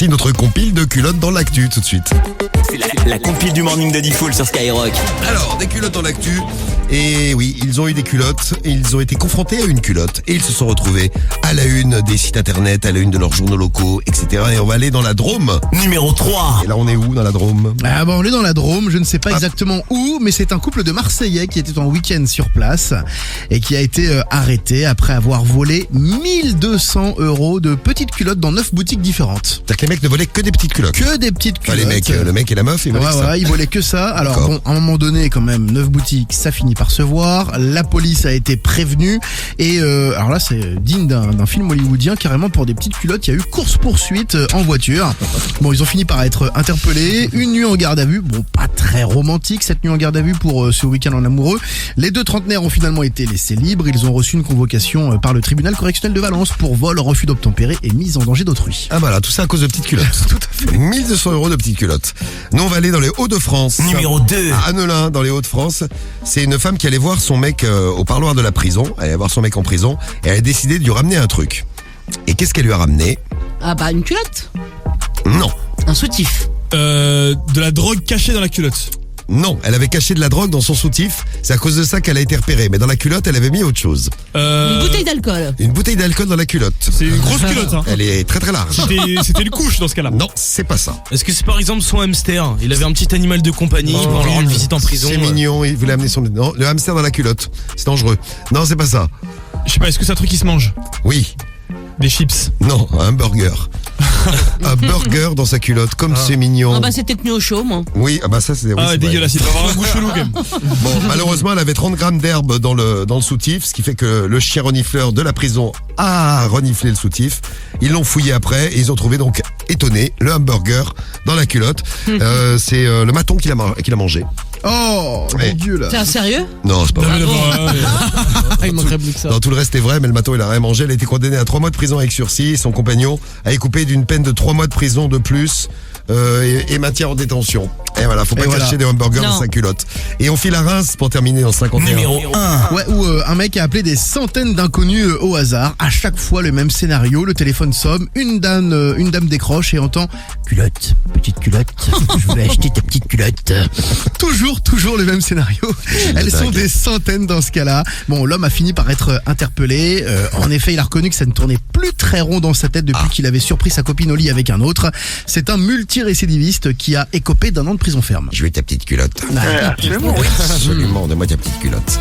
voici notre compile de culottes dans l'actu tout de suite. C'est la compile du morning de Diffoul sur Skyrock. Alors, des culottes dans l'actu. Et oui, ils ont eu des culottes, ils ont été confrontés à une culotte et ils se sont retrouvés à la une des sites internet, à la une de leurs journaux locaux, etc. Et on va aller dans la Drôme. Numéro 3. Et là, on est où dans la Drôme? Ah bah on est dans la Drôme, je ne sais pas exactement où, mais c'est un couple de Marseillais qui était en week-end sur place et qui a été arrêté après avoir volé 1200 € de petites culottes dans 9 boutiques différentes. C'est-à-dire que les mecs ne volaient que des petites culottes. Que des petites Enfin, culottes. les mecs, le mec et la meuf, ils volaient que ça. Ils volaient que ça. Alors D'accord. bon, à un moment donné, quand même, 9 boutiques, ça finit par se voir. La police a été prévenue et alors là, c'est digne d'un film hollywoodien. Carrément, pour des petites culottes, il y a eu course-poursuite en voiture. Bon, ils ont fini par être interpellés. Une nuit en garde à vue. Bon, pas très romantique cette nuit en garde à vue pour ce week-end en amoureux. Les deux trentenaires ont finalement été laissés libres. Ils ont reçu une convocation par le tribunal correctionnel de Valence pour vol, refus d'obtempérer et mise en danger d'autrui. Ah voilà, tout ça à cause de petites culottes. Tout à fait. 1200 € de petites culottes. Nous, on va aller dans les Hauts-de-France. Numéro 2. À Annelin, dans les Hauts-de-France. C'est une femme qui allait voir son mec au parloir de la prison. Elle allait voir son mec en prison et elle a décidé de lui ramener un truc. Et qu'est-ce qu'elle lui a ramené? Ah bah une culotte, Non. un soutif. De la drogue cachée dans la culotte. Non, elle avait caché de la drogue dans son soutif. C'est à cause de ça qu'elle a été repérée. Mais dans la culotte, elle avait mis autre chose. Une bouteille d'alcool. Une bouteille d'alcool dans la culotte. C'est une grosse culotte, hein. Elle est très très large. C'était une couche dans ce cas-là. Non, c'est pas ça. Est-ce que c'est par exemple son hamster? Il avait un petit animal de compagnie pour leur rendre visite en prison. C'est mignon, il voulait amener son... Non, le hamster dans la culotte. C'est dangereux. Non, c'est pas ça. Je sais pas, est-ce que c'est un truc qui se mange? Oui. Des chips. Non, un burger. Un burger dans sa culotte, comme c'est mignon. Ah bah c'était tenu au chaud, moi. Oui, ah bah ça c'est... oui, Ah, c'est vrai. dégueulasse, il doit avoir un goût chelou quand même. Bon, malheureusement, elle avait 30 grammes d'herbe dans le soutif, ce qui fait que le chien renifleur de la prison a reniflé le soutif. Ils l'ont fouillé après et ils ont trouvé donc étonné le hamburger dans la culotte. C'est le maton qu'il a mangé. Oh, Ouais. mon Dieu là. T'es un sérieux? Non, c'est pas vrai. Il manquerait plus que ça. Non, tout le reste est vrai, mais le maton il a rien mangé. Elle a été condamnée à 3 mois de prison avec sursis. Son compagnon a été coupé d'une peine de 3 mois de prison de plus et maintien en détention. Et voilà, faut pas cacher des hamburgers dans Non. sa culotte. Et on file à Reims pour terminer en 51. Numéro 1. Ouais, où un mec a appelé des centaines d'inconnus au hasard. À chaque fois le même scénario, le téléphone sonne, une dame décroche et entend culotte, petite culotte. Je voulais acheter ta petite culotte. Toujours le même scénario. Elles sont des centaines dans ce cas-là. Bon, l'homme a fini par être interpellé. En effet, il a reconnu que ça ne tournait plus très rond dans sa tête depuis qu'il avait surpris sa copine au lit avec un autre. C'est un multirécidiviste qui a écopé d'1 an de prison ferme. Je veux ta petite culotte. Ah, Absolument, donne-moi ta petite culotte.